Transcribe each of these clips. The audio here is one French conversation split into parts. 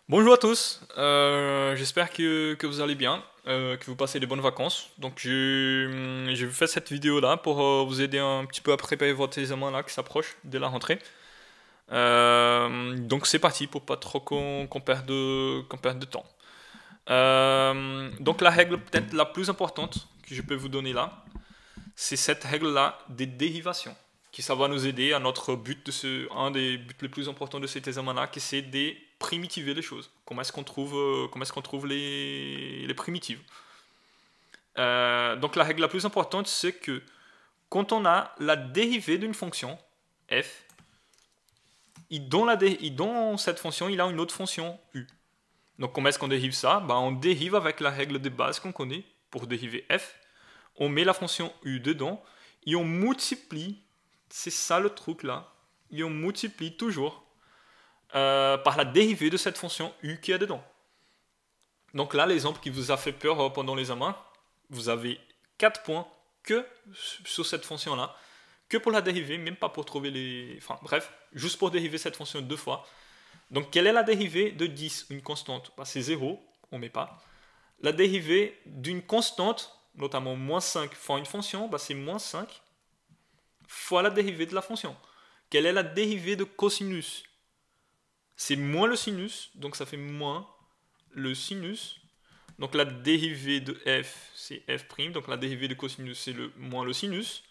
Bonjour à tous, j'espère que vous allez bien, que vous passez des bonnes vacances. Donc j'ai fait cette vidéo là pour vous aider un petit peu à préparer votre examen là qui s'approche dès la rentrée. Donc c'est parti pour pas trop qu'on perde de temps. Donc la règle peut-être la plus importante que je peux vous donner là, c'est cette règle là des dérivations qui ça va nous aider à notre but un des buts les plus importants de cet examen-là, qui c'est de primitiver les choses. Comment est-ce qu'on trouve les primitives. Donc la règle la plus importante, c'est que quand on a la dérivée d'une fonction f, dans cette fonction, il a une autre fonction u. Donc comment est-ce qu'on dérive ça? On dérive avec la règle de base qu'on connaît pour dériver f. On met la fonction u dedans et on multiplie. C'est ça le truc là. Et on multiplie toujours par la dérivée de cette fonction u qui est dedans. Donc là, l'exemple qui vous a fait peur pendant l'examen, vous avez 4 points que sur cette fonction-là, que pour la dérivée, même pas pour trouver les... Enfin bref, juste pour dériver cette fonction deux fois. Donc quelle est la dérivée de 10, une constante? C'est 0, on ne met pas. La dérivée d'une constante, notamment moins 5 fois une fonction, c'est moins 5 fois la dérivée de la fonction. Quelle est la dérivée de cosinus? C'est moins le sinus, donc ça fait moins le sinus. Donc la dérivée de f, c'est f', donc la dérivée de cosinus, c'est moins le sinus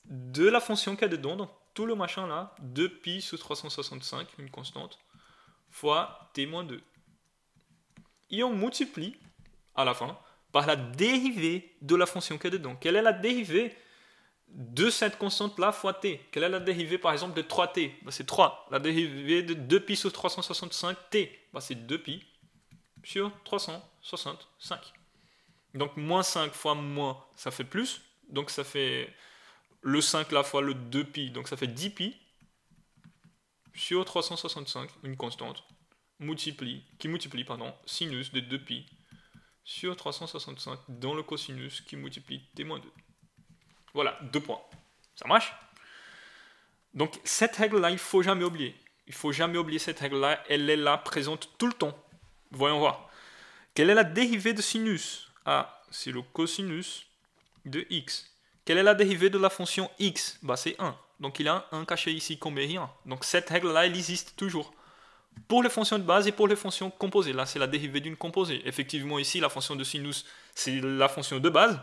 de la fonction qu'il y a dedans, donc tout le machin là, 2pi sous 365, une constante, fois t-2. Et on multiplie, à la fin, par la dérivée de la fonction qu'il y a dedans. Quelle est la dérivée de cette constante-là fois t? Quelle est la dérivée, par exemple, de 3t? C'est 3. La dérivée de 2pi sur 365t, c'est 2pi sur 365. Donc, moins 5 fois moins, ça fait plus. Donc, ça fait le 5 là fois le 2pi. Donc, ça fait 10pi sur 365, une constante, qui multiplie sinus de 2pi sur 365 dans le cosinus qui multiplie t-2. Voilà, 2 points. Ça marche? Donc cette règle-là, il ne faut jamais oublier. Il ne faut jamais oublier cette règle-là. Elle est là, présente tout le temps. Voyons voir. Quelle est la dérivée de sinus? C'est le cosinus de x. Quelle est la dérivée de la fonction x? C'est 1. Donc il y a un caché ici qu'on met rien. Donc cette règle-là, elle existe toujours. Pour les fonctions de base et pour les fonctions composées. Là, c'est la dérivée d'une composée. Effectivement, ici, la fonction de sinus, c'est la fonction de base.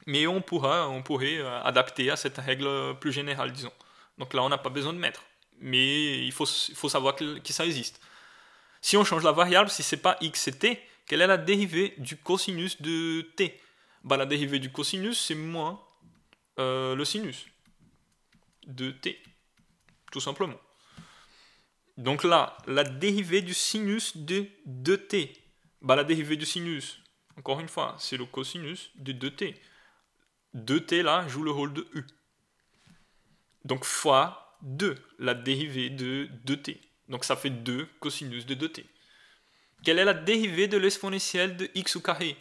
Mais on pourrait adapter à cette règle plus générale, disons. Donc là, on n'a pas besoin de mettre. Mais il faut savoir que ça existe. Si on change la variable, si c'est pas x, c'est t, quelle est la dérivée du cosinus de t? La dérivée du cosinus, c'est moins le sinus de t, tout simplement. Donc là, la dérivée du sinus de 2t, la dérivée du sinus, encore une fois, c'est le cosinus de 2t. 2t là joue le rôle de u. Donc fois 2, la dérivée de 2t. Donc ça fait 2 cosinus de 2t. Quelle est la dérivée de l'exponentielle de x au carré?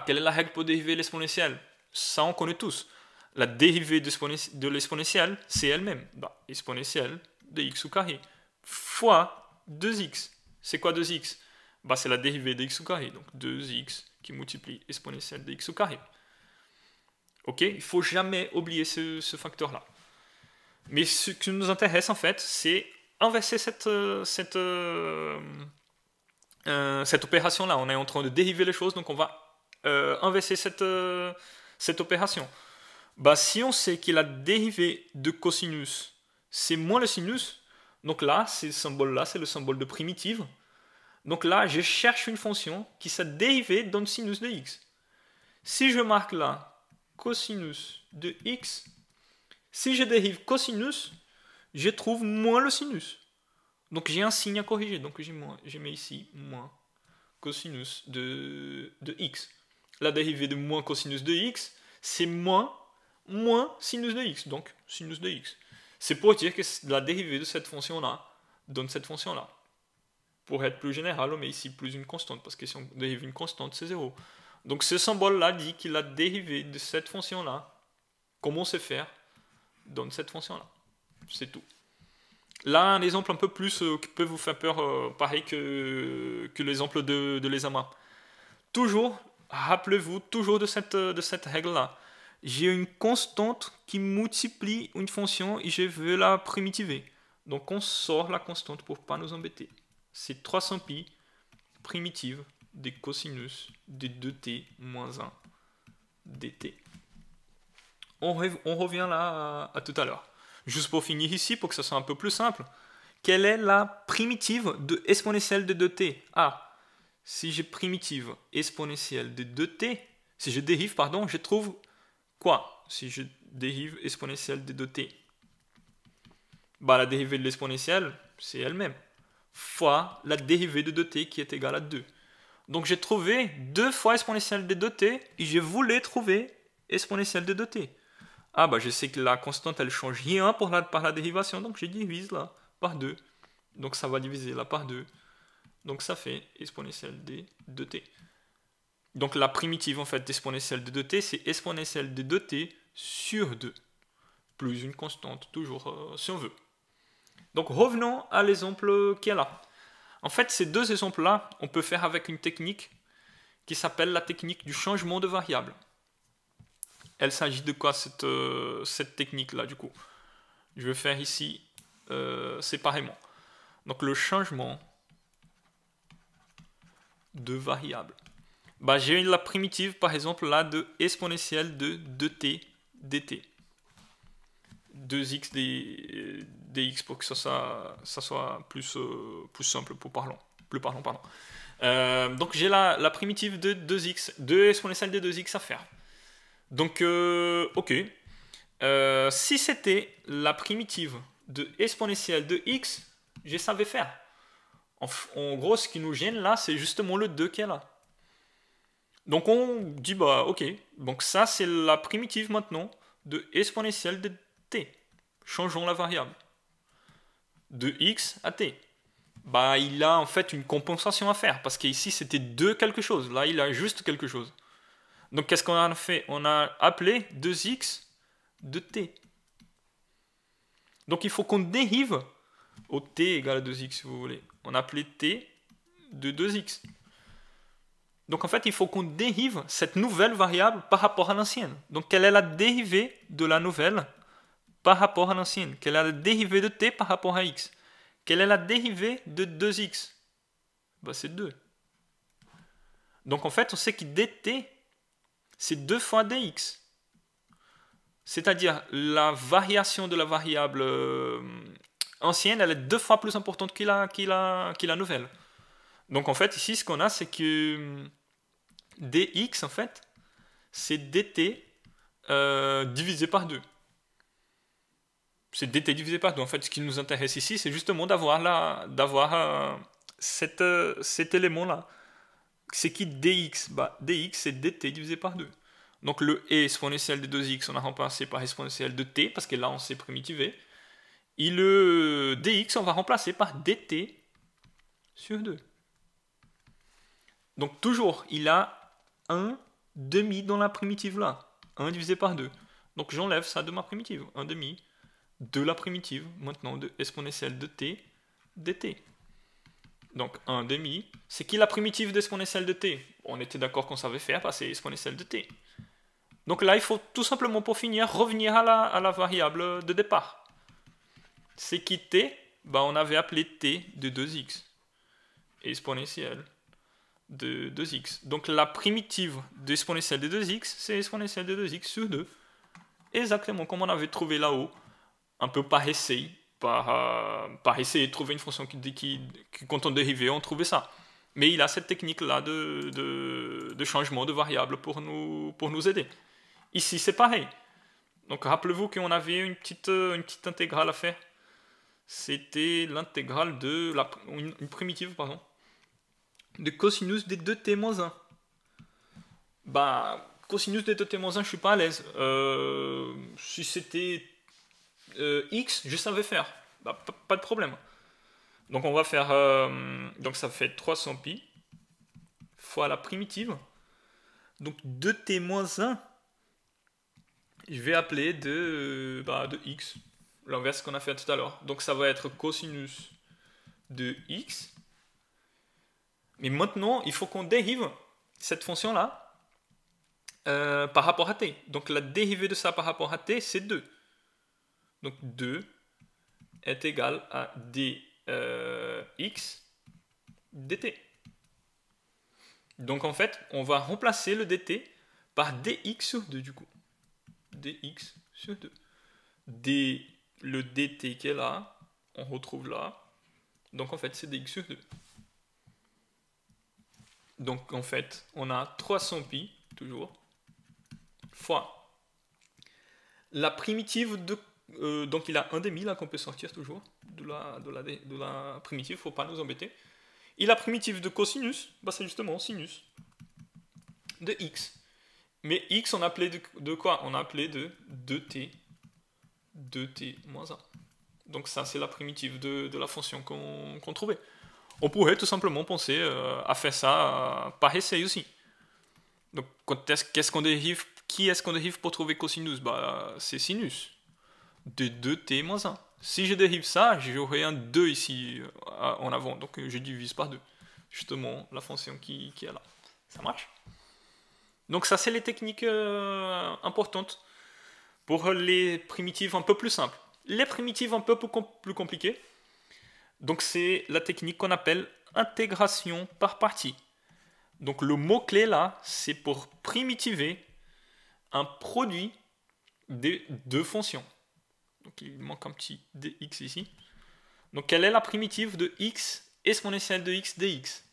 Quelle est la règle pour dériver l'exponentielle? Ça on connaît tous. La dérivée de l'exponentielle, c'est elle-même. Exponentielle de x au carré. Fois 2x. C'est quoi 2x? C'est la dérivée de x au carré. Donc 2x qui multiplie exponentielle de x au carré. Ok, il ne faut jamais oublier ce facteur-là. Mais ce qui nous intéresse en fait, c'est inverser cette opération-là. On est en train de dériver les choses, donc on va inverser cette opération. Si on sait que la dérivée de cosinus, c'est moins le sinus, donc là, ce symbole-là, c'est le symbole de primitive. Donc là, je cherche une fonction qui sa dérivée donne sinus de x. Si je marque là cosinus de x, si je dérive cosinus, je trouve moins le sinus. Donc j'ai un signe à corriger. Donc je mets ici moins cosinus de x. La dérivée de moins cosinus de x, c'est moins sinus de x. Donc sinus de x. C'est pour dire que la dérivée de cette fonction-là donne cette fonction-là. Pour être plus général, on met ici plus une constante, parce que si on dérive une constante, c'est 0. Donc ce symbole-là dit que la dérivée de cette fonction-là, comment on sait faire, donne cette fonction-là. C'est tout. Là, un exemple un peu plus qui peut vous faire peur, pareil que l'exemple de l'examen. Toujours, rappelez-vous toujours de cette règle-là. J'ai une constante qui multiplie une fonction et je veux la primitiver. Donc on sort la constante pour ne pas nous embêter. C'est 300π primitive des cosinus de 2t moins 1 dt. On revient là à tout à l'heure. Juste pour finir ici, pour que ça soit un peu plus simple. Quelle est la primitive de exponentielle de 2t? Ah, si j'ai primitive exponentielle de 2t, si je dérive, pardon, je trouve quoi? Si je dérive exponentielle de 2t, bah, la dérivée de l'exponentielle, c'est elle-même, fois la dérivée de 2t qui est égale à 2. Donc j'ai trouvé 2 fois exponentielle de 2t et je voulais trouver exponentielle de 2t. Ah bah je sais que la constante elle change rien par la dérivation, donc je divise là par 2. Donc ça va diviser là par 2. Donc ça fait exponentielle de 2t. Donc la primitive en fait d'exponentielle de 2t, c'est exponentielle de 2t sur 2. Plus une constante, toujours si on veut. Donc revenons à l'exemple qui est là. En fait, ces deux exemples-là, on peut faire avec une technique qui s'appelle la technique du changement de variable. Elle s'agit de quoi cette technique-là du coup? Je vais faire ici séparément. Donc le changement de variable. Bah, j'ai la primitive par exemple là de exponentielle de 2t dt. 2x dx pour que ça soit plus simple plus parlant. Donc j'ai la primitive de 2x, de exponentielle de 2x à faire. Donc ok. Si c'était la primitive de exponentielle de x, je savais faire. En gros, ce qui nous gêne là, c'est justement le 2 qui est là. Donc on dit bah ok. Donc ça c'est la primitive maintenant de exponentielle de t. Changeons la variable. De x à t. Bah il a en fait une compensation à faire. Parce qu'ici c'était 2 quelque chose. Là il a juste quelque chose. Donc qu'est-ce qu'on a fait? On a appelé 2x de t. Donc il faut qu'on dérive au t égale à 2x si vous voulez. On a appelé t de 2x. Donc en fait il faut qu'on dérive cette nouvelle variable par rapport à l'ancienne. Donc quelle est la dérivée de la nouvelle par rapport à l'ancienne? Quelle est la dérivée de t par rapport à x? Quelle est la dérivée de 2x? Bah, c'est 2. Donc en fait on sait que dt c'est 2 fois dx. C'est-à-dire la variation de la variable ancienne, elle est 2 fois plus importante que la nouvelle. Donc en fait ici ce qu'on a c'est que dx en fait c'est dt divisé par 2. C'est dt divisé par 2. En fait ce qui nous intéresse ici c'est justement d'avoir cet élément là. C'est qui dx? Bah, dx c'est dt divisé par 2. Donc le e exponentielle de 2x, on a remplacé par exponentielle de t, parce que là on s'est primitivé. Et le dx, on va remplacer par dt sur 2. Donc toujours, il a 1 demi dans la primitive là. 1 divisé par 2. Donc j'enlève ça de ma primitive. 1 demi de la primitive, maintenant de exponentielle de t dt. Donc 1 demi, c'est qui la primitive d'exponentielle de t? On était d'accord qu'on savait faire, passer exponentielle de t. Donc là, il faut tout simplement, pour finir, revenir à la variable de départ. C'est qui t? Bah, on avait appelé t de 2x. Exponentielle de 2x. Donc la primitive d'exponentielle de 2x, c'est exponentielle de 2x sur 2. Exactement comme on avait trouvé là-haut, un peu par essai. Par essayer de trouver une fonction qui quand on dérivait, on trouvait ça. Mais il a cette technique-là de changement de variable pour nous aider. Ici, c'est pareil. Donc, rappelez-vous qu'on avait une petite intégrale à faire. C'était l'intégrale de une primitive, pardon, de cosinus des 2t-1. Bah, cosinus des 2t-1, je suis pas à l'aise. Si c'était x, je savais faire. Bah, pas de problème. Donc, on va faire... donc, ça fait 300π fois la primitive. Donc, 2t-1... je vais appeler de x. l'inverse qu'on a fait tout à l'heure. Donc ça va être cosinus de x. Mais maintenant, il faut qu'on dérive cette fonction-là par rapport à t. Donc la dérivée de ça par rapport à t, c'est 2. Donc 2 est égal à dx dt. Donc en fait, on va remplacer le dt par dx sur 2 du coup. Dx sur 2. Le dt qui est là, on retrouve là. Donc en fait, c'est dx sur 2. Donc en fait, on a 300 pi, toujours, fois la primitive de... donc il a 1,5 là qu'on peut sortir toujours de la primitive, il ne faut pas nous embêter. Et la primitive de cosinus, bah c'est justement sinus de x. Mais x, on appelait de quoi? On a appelé de 2t moins 1. Donc ça, c'est la primitive de la fonction qu'on trouvait. On pourrait tout simplement penser à faire ça par essai aussi. Donc qu'est-ce qu'on dérive? Qui est-ce qu'on dérive pour trouver cosinus? Bah, c'est sinus de 2t moins 1. Si je dérive ça, j'aurai un 2 ici en avant. Donc je divise par 2. Justement, la fonction qui est là. Ça marche? Donc ça, c'est les techniques importantes pour les primitives un peu plus simples. Les primitives un peu plus compliquées, donc c'est la technique qu'on appelle intégration par partie. Donc le mot-clé là, c'est pour primitiver un produit des deux fonctions. Donc il manque un petit dx ici. Donc quelle est la primitive de x exponentielle de x dx?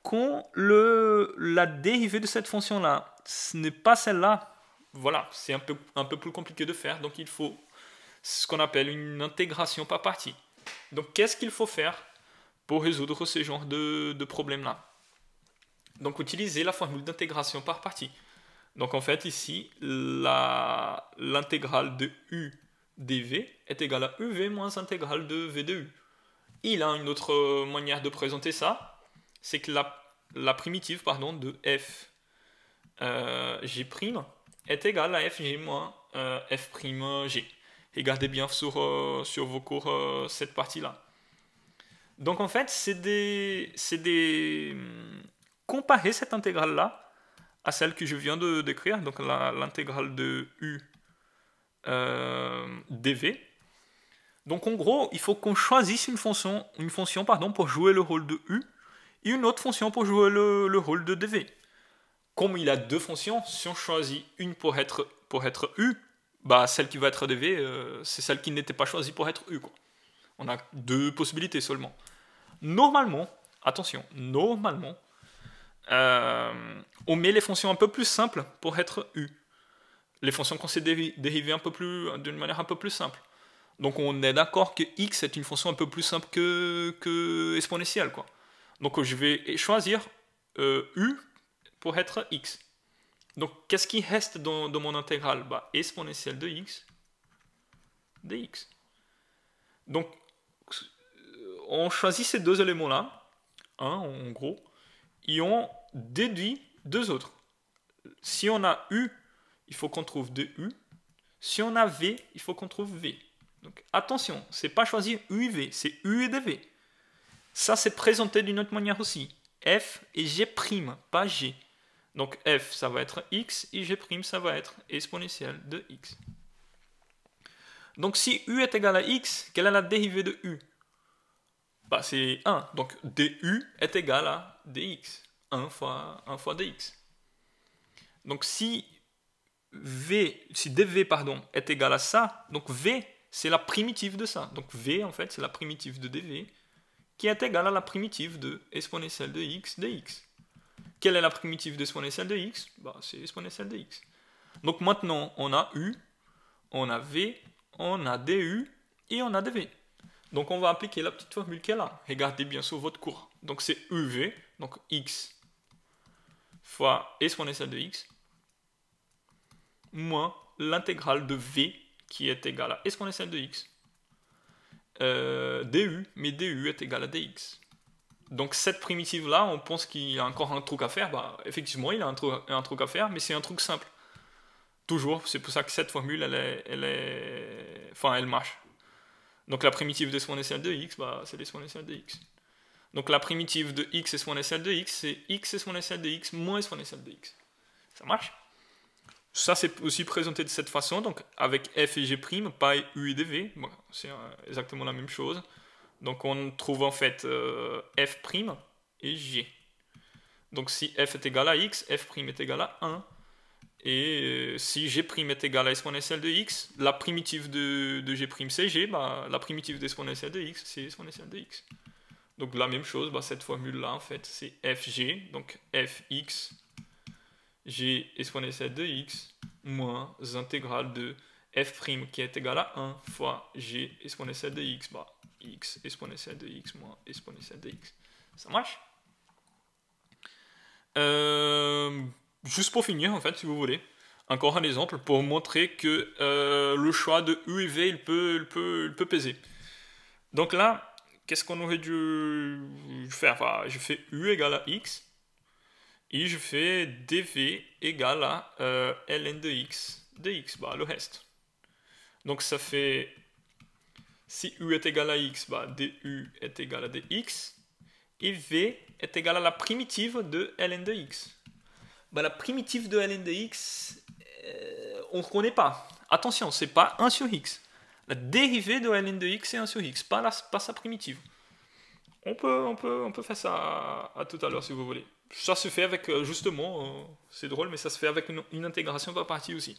Quand la dérivée de cette fonction-là, ce n'est pas celle-là, voilà, c'est un peu plus compliqué de faire. Donc il faut ce qu'on appelle une intégration par partie. Donc qu'est-ce qu'il faut faire pour résoudre ce genre de problème-là? Donc utiliser la formule d'intégration par partie. Donc en fait ici, l'intégrale de u dv est égale à uv moins l'intégrale de v de u. Il a une autre manière de présenter ça, c'est que la primitive de f g' est égale à fg moins f'g. Regardez bien sur vos cours cette partie-là. Donc en fait, comparer cette intégrale-là à celle que je viens de décrire, donc l'intégrale de u dv. Donc en gros, il faut qu'on choisisse une fonction pour jouer le rôle de u et une autre fonction pour jouer le rôle de dv. Comme il a deux fonctions, si on choisit une pour être u, bah celle qui va être dv, c'est celle qui n'était pas choisie pour être u, quoi. On a deux possibilités seulement. Normalement, attention, on met les fonctions un peu plus simples pour être u. Les fonctions qu'on sait dériver d'une manière un peu plus simple. Donc on est d'accord que x est une fonction un peu plus simple que exponentielle, quoi. Donc je vais choisir u pour être x. Donc qu'est-ce qui reste dans mon intégrale? Bah, exponentielle de x dx. Donc on choisit ces deux éléments-là, en gros, et on déduit deux autres. Si on a u, il faut qu'on trouve 2u. Si on a v, il faut qu'on trouve v. Donc attention, c'est pas choisir u et v, c'est u et dv. Ça, c'est présenté d'une autre manière aussi. F et g', pas g. Donc f, ça va être x, et g', ça va être exponentielle de x. Donc si u est égal à x, quelle est la dérivée de u? Bah, c'est 1. Donc du est égal à dx. 1 fois dx. Donc si dv est égal à ça, donc v, c'est la primitive de ça. Donc v, en fait, c'est la primitive de dv qui est égale à la primitive de exponentielle de x dx. Quelle est la primitive d'exponentielle de x? Bah, c'est exponentielle de x. Donc maintenant, on a u, on a v, on a du et on a dv. Donc on va appliquer la petite formule qui est là. Regardez bien sur votre cours. Donc c'est uv, donc x fois exponentielle de x, moins l'intégrale de v qui est égale à exponentielle de x, du, mais du est égal à dx. Donc cette primitive-là, on pense qu'il y a encore un truc à faire. Bah, effectivement, il y a un truc à faire, mais c'est un truc simple. Toujours, c'est pour ça que cette formule, elle est enfin elle marche. Donc la primitive d'exponentielle de x, bah, c'est l'exponentielle de x. Donc la primitive de x exponentielle de x, c'est x exponentielle de x moins exponentielle de x. Ça marche? Ça, c'est aussi présenté de cette façon, donc avec f et g', pas u et dv. Bon, c'est exactement la même chose. Donc on trouve en fait f' et g. Donc si f est égal à x, f' est égal à 1. Et si g' est égal à exponentielle de x, la primitive de g' c'est g, bah, la primitive d'exponentielle de x, c'est exponentielle de x. Donc la même chose, bah, cette formule-là, en fait, c'est fg, donc fx, g exponentielle de x, moins intégrale de f' qui est égal à 1 fois g exponentielle de x, bah, x exponentielle de x moins exponentielle de x. Ça marche? Juste pour finir, en fait, si vous voulez, encore un exemple pour montrer que le choix de U et V, il peut peser. Donc là, qu'est-ce qu'on aurait dû faire? Enfin, je fais U égale à X et je fais dV égale à ln de X dx, bah, le reste. Donc ça fait, si U est égal à X, bah, du est égal à dx et V est égal à la primitive de ln de X. Bah, la primitive de ln de x, on ne connaît pas. Attention, c'est pas 1 sur x. La dérivée de ln de x, c'est 1 sur x, pas sa primitive. On peut faire ça à tout à l'heure si vous voulez. Ça se fait avec, justement, c'est drôle, mais ça se fait avec une intégration par partie aussi.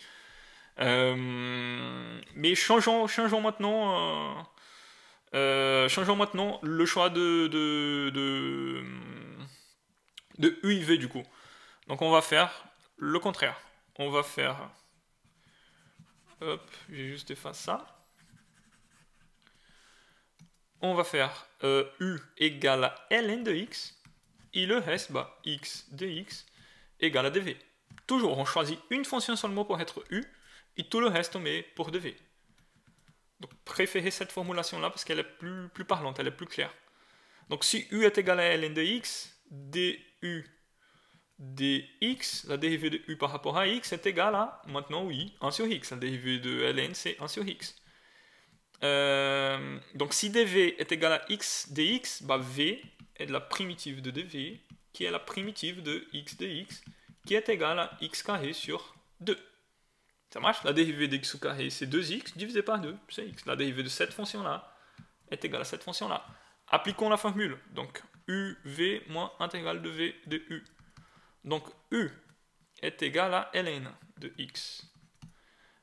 Mais changeons maintenant le choix de U et V du coup. Donc on va faire le contraire. On va faire... Hop, j'ai juste effacé ça. On va faire U égale à ln de x. Et le reste, bah, x dx égale à dv. Toujours, on choisit une fonction seulement pour être U. Et tout le reste, on met pour dv. Donc préférez cette formulation-là parce qu'elle est plus parlante, elle est plus claire. Donc si U est égal à ln de x, du dx, la dérivée de u par rapport à x est égale à, maintenant oui, 1 sur x. La dérivée de ln, c'est 1 sur x. Donc si dv est égal à x dx, bah v est de la primitive de dv, qui est la primitive de x dx, qui est égale à x carré sur 2. Ça marche? La dérivée de x au carré, c'est 2x divisé par 2, c'est x. La dérivée de cette fonction-là est égale à cette fonction-là. Appliquons la formule. Donc uv moins intégrale de v de u. Donc U est égal à ln de x.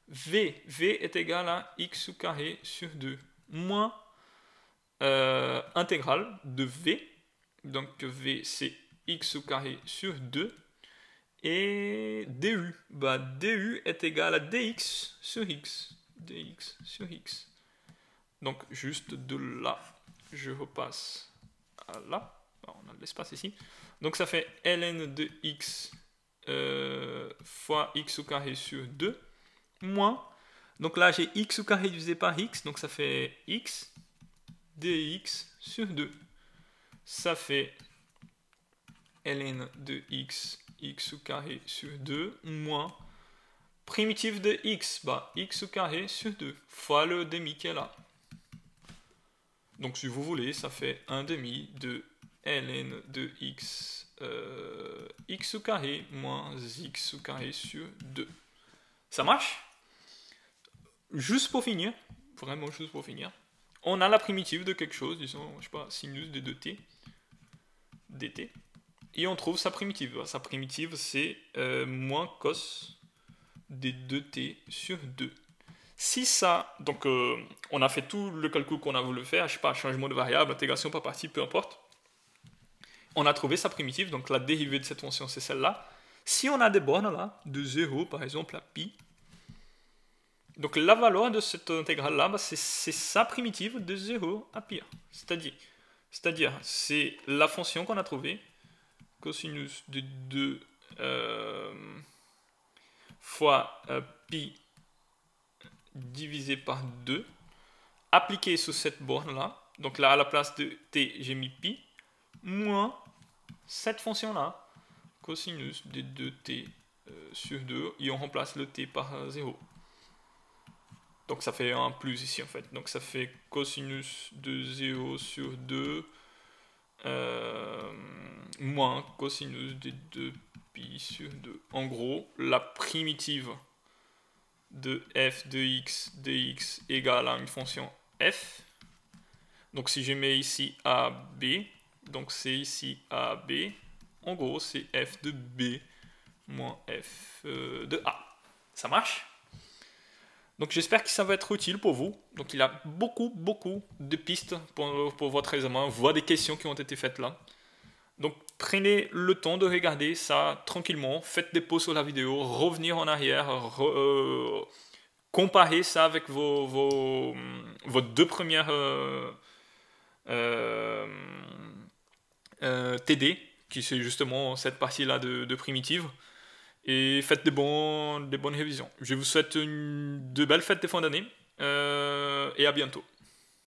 V est égal à x au carré sur 2 moins intégrale de V. Donc V c'est x au carré sur 2. Et du, bah, du est égal à dx sur x. dx sur x. Donc juste de là, je repasse à là. On a de l'espace ici. Donc ça fait ln de x fois x au carré sur 2 moins, donc là j'ai x au carré divisé par x, donc ça fait x dx sur 2. Ça fait ln de x au carré sur 2 moins primitive de x, bah x au carré sur 2 fois le demi qui est là. Donc si vous voulez, ça fait 1 demi de ln de x x au carré moins x au carré sur 2. Ça marche? Juste pour finir, vraiment juste pour finir, on a la primitive de quelque chose, disons, je sais pas, sinus de 2t, dt, et on trouve sa primitive. Sa primitive, c'est moins cos des 2t sur 2. Si ça, donc on a fait tout le calcul qu'on a voulu faire, je sais pas, changement de variable, intégration par partie, peu importe. On a trouvé sa primitive, donc la dérivée de cette fonction, c'est celle-là. Si on a des bornes là, de 0 par exemple à pi, donc la valeur de cette intégrale-là, bah, c'est sa primitive de 0 à pi. C'est-à-dire, c'est la fonction qu'on a trouvée, cosinus de 2 fois pi divisé par 2, appliqué sur cette borne-là. Donc là, à la place de t, j'ai mis pi, moins cette fonction-là, cosinus de 2t sur 2, et on remplace le t par 0. Donc ça fait un plus ici en fait. Donc ça fait cosinus de 0 sur 2 moins cosinus de 2pi sur 2. En gros, la primitive de f de x dx égale à une fonction f. Donc si je mets ici a, b, donc c'est ici a, b. En gros, c'est f de b moins f de a. Ça marche? Donc j'espère que ça va être utile pour vous. Donc il y a beaucoup de pistes pour votre examen, voire des questions qui ont été faites là. Donc prenez le temps de regarder ça tranquillement, faites des pauses sur la vidéo, revenir en arrière, comparer ça avec vos deux premières TD, qui c'est justement cette partie-là de primitive. Et faites des bonnes révisions. Je vous souhaite de belles fêtes de fin d'année et à bientôt.